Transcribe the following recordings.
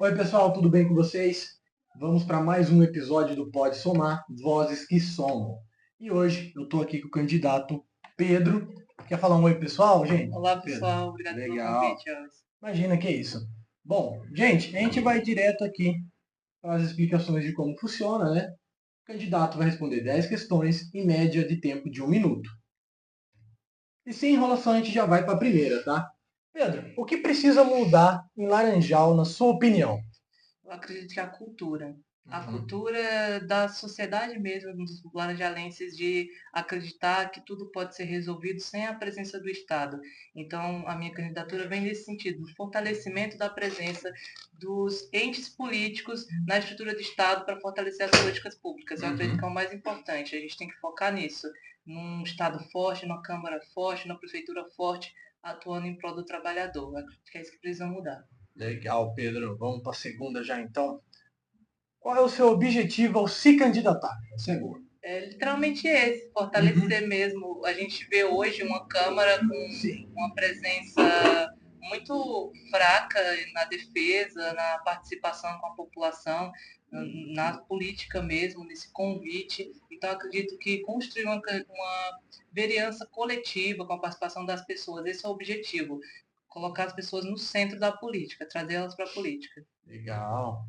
Oi, pessoal, tudo bem com vocês? Vamos para mais um episódio do Pode Somar, Vozes que Somam. E hoje eu estou aqui com o candidato Pedro. Quer falar um oi, pessoal, gente? Olá, Pedro. pessoal. Obrigado pelo Legal. convite, Alves. Imagina que é isso. Bom, gente, a gente vai direto aqui para as explicações de como funciona, né? O candidato vai responder 10 questões em média de tempo de 1 minuto. E sem enrolação, a gente já vai para a primeira, tá? Pedro, o que precisa mudar em Laranjal, na sua opinião? Eu acredito que a Uhum. cultura da sociedade mesmo, dos laranjalenses, de acreditar que tudo pode ser resolvido sem a presença do Estado. Então, a minha candidatura vem nesse sentido, no fortalecimento da presença dos entes políticos na estrutura do Estado para fortalecer as políticas públicas. Eu acredito que é o Uhum. mais importante. A gente tem que focar nisso, num Estado forte, numa Câmara forte, numa Prefeitura forte, atuando em prol do trabalhador. Eu acredito que é isso que precisa mudar. Legal, Pedro. Vamos para a segunda já então. Qual é o seu objetivo ao se candidatar? Essa é boa. É literalmente esse, Uhum. fortalecer mesmo. A gente vê hoje uma Câmara com Sim. uma presença muito fraca na defesa, na participação com a população, na política mesmo, nesse convite. Então, acredito que construir uma vereança coletiva com a participação das pessoas, esse é o objetivo. Colocar as pessoas no centro da política, trazer elas para a política. Legal.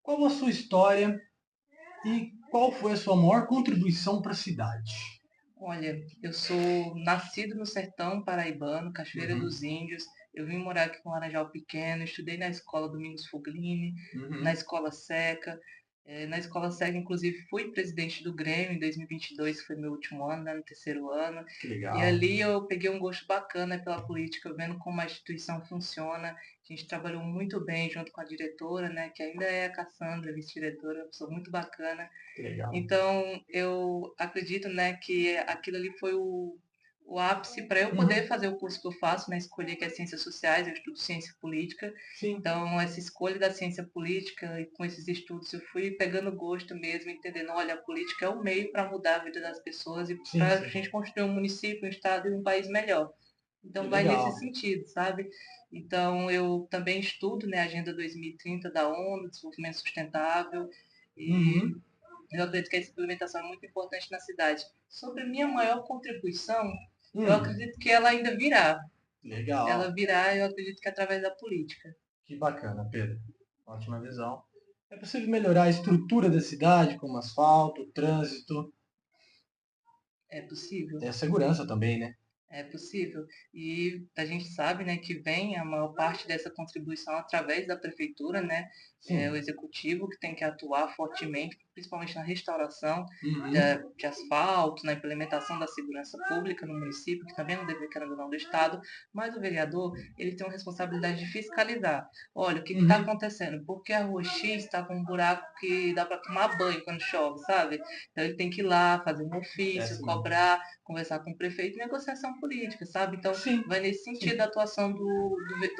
Qual a sua história e qual foi a sua maior contribuição para a cidade? Olha, eu sou nascido no sertão paraibano, Cachoeira Uhum. dos Índios. Eu vim morar aqui com Laranjal Pequeno, estudei na escola Domingos Fuglini, na Uhum. escola Seca. Na escola Seca, inclusive, fui presidente do Grêmio em 2022, que foi meu último ano, né, no terceiro ano. Que E legal. ali eu peguei um gosto bacana pela política, vendo como a instituição funciona. A gente trabalhou muito bem junto com a diretora, né, que ainda é a Cassandra, vice-diretora, uma pessoa muito bacana. Que legal. Então, eu acredito, né, que aquilo ali foi o ápice para eu poder Uhum. fazer o curso que eu faço, né, escolher que é Ciências Sociais, eu estudo Ciência Política. Sim. Então, essa escolha da ciência política e com esses estudos eu fui pegando gosto mesmo, entendendo, olha, a política é o meio para mudar a vida das pessoas e Sim, para a sim. gente construir um município, um estado e um país melhor. Que Então, vai nesse legal. sentido, sabe? Então, eu também estudo, né, a Agenda 2030 da ONU, Desenvolvimento Sustentável, e Uhum. eu acredito que essa implementação é muito importante na cidade. Sobre a minha maior contribuição, eu Hum. acredito que ela ainda virá. Ela Legal. virá, eu acredito que através da política. Que bacana, Pedro. Ótima visão. É possível melhorar a estrutura da cidade, como asfalto, trânsito, É possível. e a segurança também, né? É possível. E a gente sabe, né, que vem a maior parte dessa contribuição através da prefeitura, né? É o Sim. executivo que tem que atuar fortemente, principalmente na restauração Uhum. de asfalto, na implementação da segurança pública no município, que também é um dever, querendo ou não, do Estado, mas o vereador, ele tem uma responsabilidade de fiscalizar. Olha, o que está Uhum. acontecendo? Por que a rua X está com um buraco que dá para tomar banho quando chove, sabe? Então ele tem que ir lá, fazer um É ofício, assim mesmo. cobrar, conversar com o prefeito, negociação política, sabe? Então, Sim, vai nesse sentido sim. a atuação do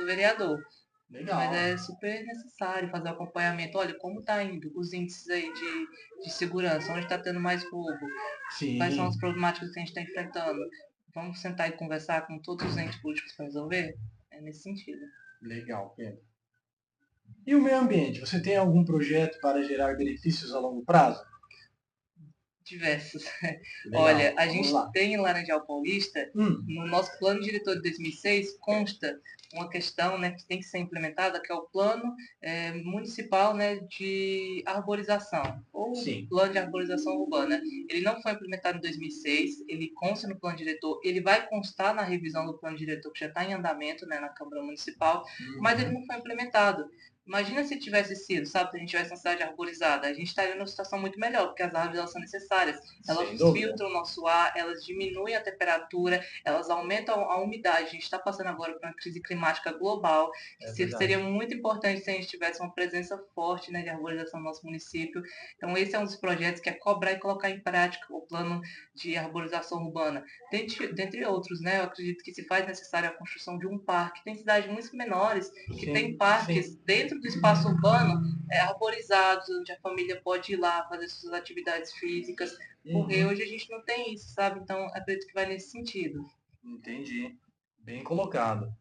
vereador. Mas Legal. é super necessário fazer o acompanhamento. Olha, como está indo os índices aí de segurança? Onde está tendo mais roubo? Quais são as Sim. problemáticas que a gente está enfrentando? Vamos sentar e conversar com todos os entes políticos para resolver? É nesse sentido. Legal, Pedro. E o meio ambiente? Você tem algum projeto para gerar benefícios a longo prazo? Diversos. Olha, Legal. a Vamos gente lá. tem em Laranjal Paulista, Hum. no nosso plano diretor de 2006, consta uma questão, né, que tem que ser implementada, que é o plano municipal, né, de arborização, ou Sim. plano de arborização urbana. Ele não foi implementado em 2006, ele consta no plano diretor, ele vai constar na revisão do plano diretor, que já está em andamento, né, na Câmara Municipal, mas ele Uhum. não foi implementado. Imagina se tivesse sido, sabe, se a gente tivesse uma cidade arborizada, a gente estaria numa situação muito melhor, porque as árvores elas são necessárias. Sem Elas dúvida. filtram o nosso ar, elas diminuem a temperatura, elas aumentam a umidade. A gente está passando agora por uma crise climática global, que É seria verdade. muito importante se a gente tivesse uma presença forte, né, de arborização no nosso município. Então, esse é um dos projetos que é cobrar e colocar em prática o plano de arborização urbana. Dentre outros, né, eu acredito que se faz necessária a construção de um parque. Tem cidades muito menores que têm Sim, parques sim. dentro do espaço urbano arborizados, onde a família pode ir lá fazer suas atividades físicas, porque Uhum. hoje a gente não tem isso, sabe? Então, acredito que vai nesse sentido. Entendi. Bem colocado.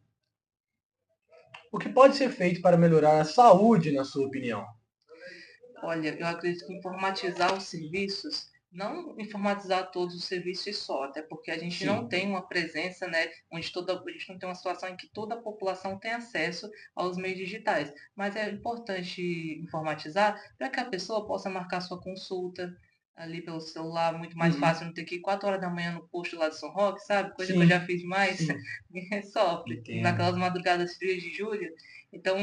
O que pode ser feito para melhorar a saúde, na sua opinião? Olha, eu acredito que informatizar os serviços, não informatizar todos os serviços só, até porque a gente não Sim. tem uma presença, né, onde a gente não tem uma situação em que toda a população tem acesso aos meios digitais. Mas é importante informatizar para que a pessoa possa marcar sua consulta ali pelo celular, muito mais Uhum. fácil, não ter que ir 4 horas da manhã no posto lá de São Roque, sabe? Coisa que eu já Sim, fiz demais, sim, ninguém sofre. entendo. Naquelas madrugadas frias de julho, então,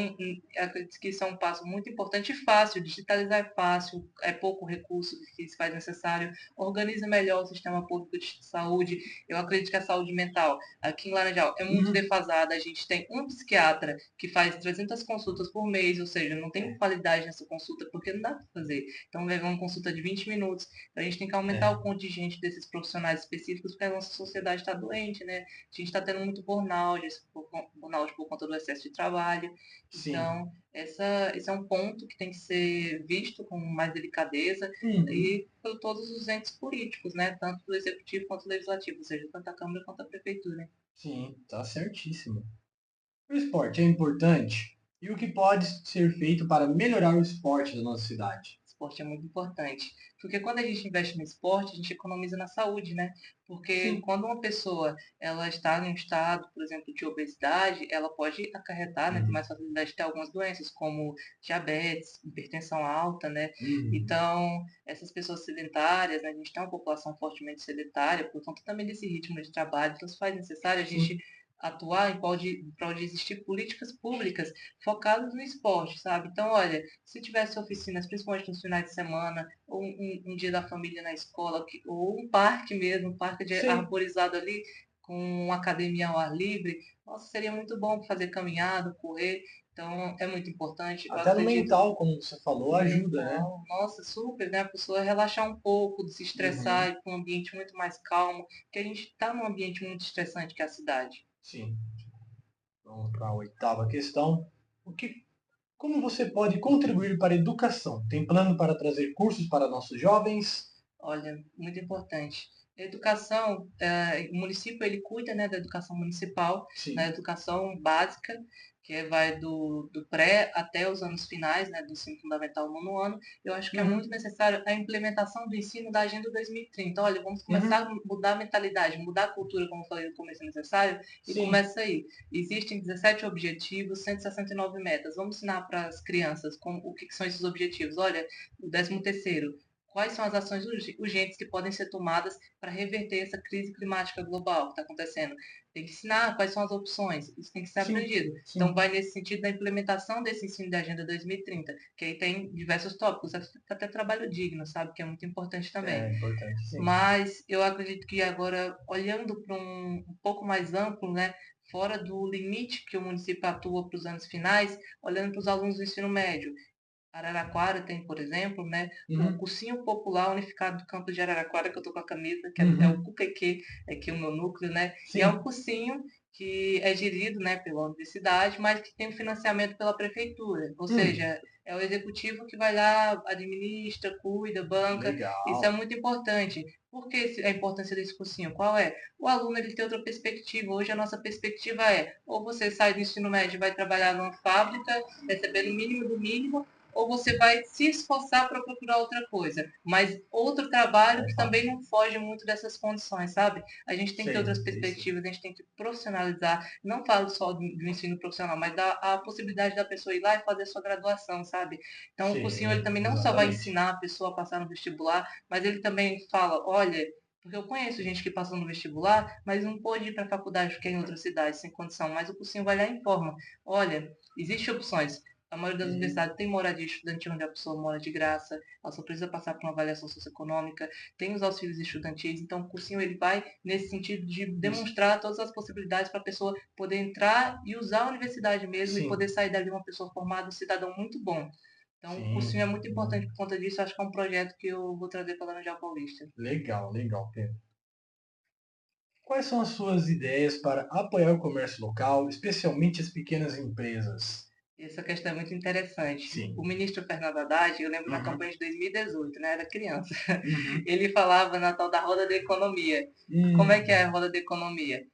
acredito que isso é um passo muito importante e fácil. Digitalizar é fácil, é pouco recurso que se faz necessário. Organiza melhor o sistema público de saúde. Eu acredito que a saúde mental aqui em Laranjal é muito Uhum. defasada. A gente tem um psiquiatra que faz 300 consultas por mês, ou seja, não tem qualidade nessa consulta porque não dá para fazer. Então, leva uma consulta de 20 minutos. Então, a gente tem que aumentar É, o contingente desses profissionais específicos porque a nossa sociedade está doente, né? A gente está tendo muito burnout por conta do excesso de trabalho. sim. Então, esse é um ponto que tem que ser visto com mais delicadeza Uhum. e por todos os entes políticos, né? Tanto do executivo quanto do legislativo, ou seja, tanto a Câmara quanto a Prefeitura. Sim, tá certíssimo. O esporte é importante? E o que pode ser feito para melhorar o esporte da nossa cidade? Esporte é muito importante. Porque quando a gente investe no esporte, a gente economiza na saúde, né? Porque Sim. quando uma pessoa ela está em um estado, por exemplo, de obesidade, ela pode acarretar, né, ter Uhum. mais facilidade de ter algumas doenças, como diabetes, hipertensão alta, né? Uhum. Então, essas pessoas sedentárias, né, a gente tem uma população fortemente sedentária, por conta também desse ritmo de trabalho, então se faz necessário a gente Sim. atuar em prol de existir políticas públicas focadas no esporte, sabe? Então, olha, se tivesse oficinas, principalmente nos finais de semana, ou um dia da família na escola, ou um parque mesmo, um parque de Sim. arborizado ali, com uma academia ao ar livre, nossa, seria muito bom fazer caminhada, correr. Então, é muito importante. Eu Até no acredito mental, como você falou, ajuda, né? mental, nossa, super, né? A pessoa relaxar um pouco, de se estressar, Uhum. ir para um ambiente muito mais calmo, porque a gente está num ambiente muito estressante que é a cidade. Sim. Vamos para a oitava questão. O que, como você pode contribuir para a educação? Tem plano para trazer cursos para nossos jovens? Olha, muito importante. A educação, o município ele cuida, né, da educação municipal, da Sim. educação básica, que vai do pré até os anos finais, né, do ensino fundamental no nono ano. Eu acho que é muito Uhum. necessário a implementação do ensino da Agenda 2030. Olha, vamos começar Uhum. a mudar a mentalidade, mudar a cultura, como eu falei no começo, é necessário, e Sim. começa aí. Existem 17 objetivos, 169 metas. Vamos ensinar para as crianças como, o que são esses objetivos. Olha, o 13º, quais são as ações urgentes que podem ser tomadas para reverter essa crise climática global que está acontecendo. Tem que ensinar quais são as opções, isso tem que ser Sim. aprendido. Então, Sim. vai nesse sentido da implementação desse ensino da Agenda 2030, que aí tem diversos tópicos, até trabalho digno, sabe, que é muito importante também. É importante, sim. Mas eu acredito que agora, olhando para um pouco mais amplo, né, fora do limite que o município atua para os anos finais, olhando para os alunos do ensino médio, Araraquara tem, por exemplo, né, o Uhum. Cursinho Popular Unificado do Campo de Araraquara, que eu estou com a camisa, que é o Uhum. CUPQ, é aqui o meu núcleo, né? E é um Sim. cursinho que é gerido, né, pela universidade, mas que tem um financiamento pela prefeitura. Ou Hum. seja, é o executivo que vai lá, administra, cuida, banca. Isso é Legal. muito importante. Por que a importância desse cursinho? Qual é? O aluno ele tem outra perspectiva. Hoje a nossa perspectiva é ou você sai do ensino médio e vai trabalhar numa fábrica, recebendo o mínimo do mínimo, ou você vai se esforçar para procurar outra coisa, mas outro trabalho que Opa. também não foge muito dessas condições, sabe? A gente tem que ter Sei, outras sei, sei. perspectivas, a gente tem que profissionalizar, não falo só do ensino profissional, mas da a possibilidade da pessoa ir lá e fazer sua graduação, sabe? Então, o cursinho ele Sim, também não só vai exatamente. ensinar a pessoa a passar no vestibular, mas ele também fala, olha, porque eu conheço gente que passou no vestibular, mas não pôde ir para a faculdade porque é em outra cidade, sem condição. Mas o cursinho vai lá e informa. Olha, existem opções. A maioria das Uhum. universidades tem moradia estudantil onde a pessoa mora de graça, ela só precisa passar por uma avaliação socioeconômica, tem os auxílios estudantis, então o cursinho ele vai nesse sentido de Nesse- demonstrar todas as possibilidades para a pessoa poder entrar e usar a universidade mesmo e poder Sim, sair dali uma pessoa formada, um cidadão muito bom. Então o sim. cursinho é muito importante Hum. por conta disso, acho que é um projeto que eu vou trazer para a Laranjal Paulista. Legal, legal, Pedro. Quais são as suas ideias para apoiar o comércio local, especialmente as pequenas empresas? Essa questão é muito interessante. O Sim. ministro Fernando Haddad, eu lembro na Uhum. campanha de 2018, né, era criança, Uhum. ele falava na tal da roda da economia. Como é Hum. que é a roda da economia?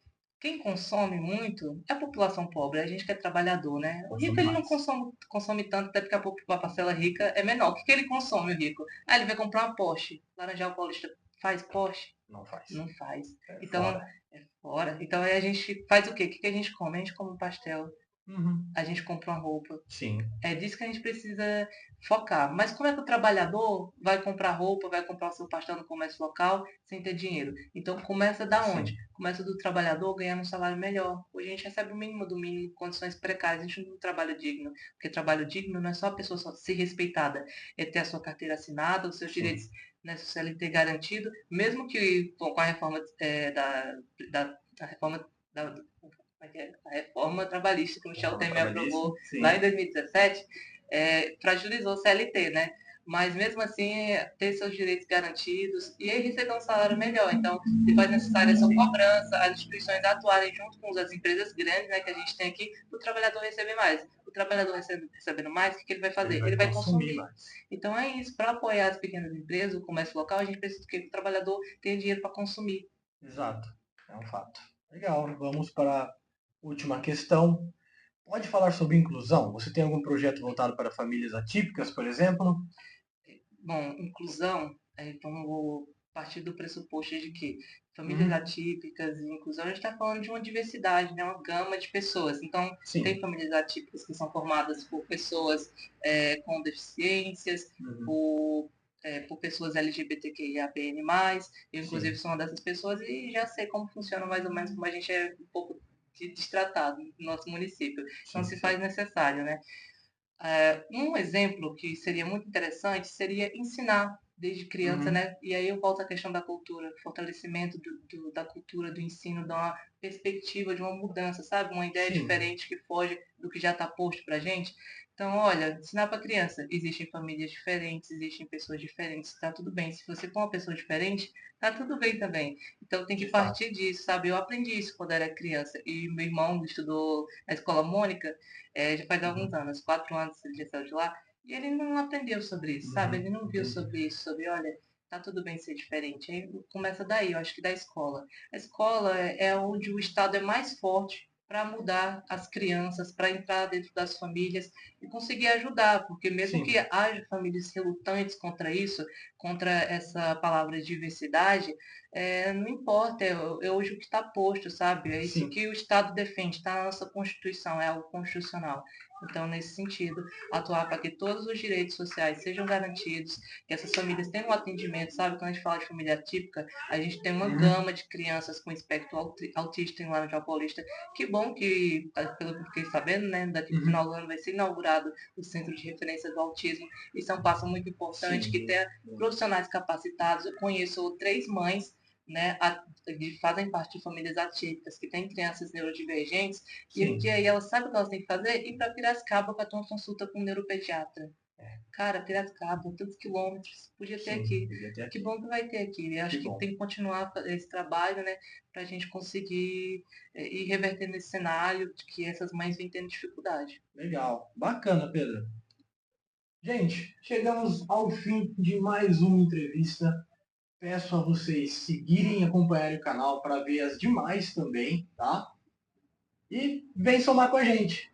Quem consome muito é a população pobre, a gente que é trabalhador, né? O rico Consome ele não mais. consome tanto, até porque a parcela rica é menor. O que ele consome, o rico? Ah, ele vai comprar uma Porsche. Laranjal Paulista faz Porsche? Não faz. Não faz. É Então, fora. é fora. Então aí a gente faz o quê? O que a gente come? A gente come um pastel, Uhum. a gente compra uma roupa. Sim. É disso que a gente precisa focar. Mas como é que o trabalhador vai comprar roupa, vai comprar o seu pastel no comércio local sem ter dinheiro? Então começa da onde? Sim. Começa do trabalhador ganhando um salário melhor. Hoje a gente recebe o mínimo do mínimo, condições precárias, a gente não trabalha digno. Porque trabalho digno não é só a pessoa só ser respeitada, é ter a sua carteira assinada, os seus Sim. direitos, né, seu CLT garantido, mesmo que com a reforma da reforma da, a reforma trabalhista que o Michel Reforma Temer trabalhista. aprovou lá em Sim. 2017, fragilizou o CLT, né? Mas mesmo assim, ter seus direitos garantidos e aí receber um salário melhor. Então, se faz necessária essa cobrança, as instituições atuarem junto com as empresas grandes, né, que a gente tem aqui, o trabalhador receber mais. O trabalhador recebendo mais, o que ele vai Ele fazer? vai Ele vai consumir consumir. mais. Então é isso, para apoiar as pequenas empresas, o comércio local, a gente precisa que o trabalhador tenha dinheiro para consumir. Exato. É um fato. Legal. Vamos para a última questão. Pode falar sobre inclusão? Você tem algum projeto voltado para famílias atípicas, por exemplo? Bom, inclusão, então vou partir do pressuposto de que famílias Uhum. atípicas e inclusão, a gente está falando de uma diversidade, né? Uma gama de pessoas. Então, tem Sim. famílias atípicas que são formadas por pessoas com deficiências, Uhum. por pessoas LGBTQIAPN+. Eu, inclusive, Sim. sou uma dessas pessoas e já sei como funciona mais ou menos, como a gente é um pouco destratado no nosso município. Então, Sim, se sim. faz necessário, né? Um exemplo que seria muito interessante seria ensinar desde criança, Uhum. né? E aí eu volto à questão da cultura, fortalecimento da cultura, do ensino, da uma perspectiva de uma mudança, sabe? Uma ideia Sim. diferente que foge do que já está posto para gente. Então, olha, ensinar para criança, existem famílias diferentes, existem pessoas diferentes, tá tudo bem. Se você for uma pessoa diferente, tá tudo bem também. Então tem que De fato. partir disso, sabe? Eu aprendi isso quando era criança e meu irmão estudou na escola Mônica, já faz alguns Uhum. anos, 4 anos ele já saiu de lá, e ele não aprendeu sobre isso, sabe? Uhum. Ele não viu Entendi. sobre isso, sobre, olha, tá tudo bem ser diferente. Aí começa daí, eu acho que da escola. A escola é onde o Estado é mais forte para mudar as crianças, para entrar dentro das famílias e conseguir ajudar, porque mesmo que Sim. haja famílias relutantes contra isso, contra essa palavra diversidade, não importa, é hoje o que está posto, sabe? É isso Sim. que o Estado defende, está na nossa Constituição, é algo constitucional. Então, nesse sentido, atuar para que todos os direitos sociais sejam garantidos, que essas famílias tenham um atendimento, sabe? Quando a gente fala de família típica, a gente tem uma Uhum. gama de crianças com espectro autista em Laranjal Paulista. Que bom que, pelo que fiquei sabendo, né, daqui para o Uhum. final do ano vai ser inaugurado o Centro de Referência do Autismo. Isso é um passo muito importante, Sim. que tenha Muito. profissionais capacitados. Eu conheço 3 mães, né, que fazem parte de famílias atípicas, que têm crianças neurodivergentes, e que Sim. aí elas sabem o que elas têm que fazer, ir para Piracicaba para ter uma consulta com um neuropediatra. É. Cara, Piracicaba, tantos quilômetros, podia ter Sim. aqui. Devia ter Que aqui. bom que vai ter aqui. Eu Que acho que bom. tem que continuar esse trabalho, né, para a gente conseguir ir revertendo esse cenário de que essas mães vêm tendo dificuldade. Legal. Bacana, Pedro. Gente, chegamos ao fim de mais uma entrevista. Peço a vocês seguirem e acompanharem o canal para ver as demais também, tá? E vem somar com a gente.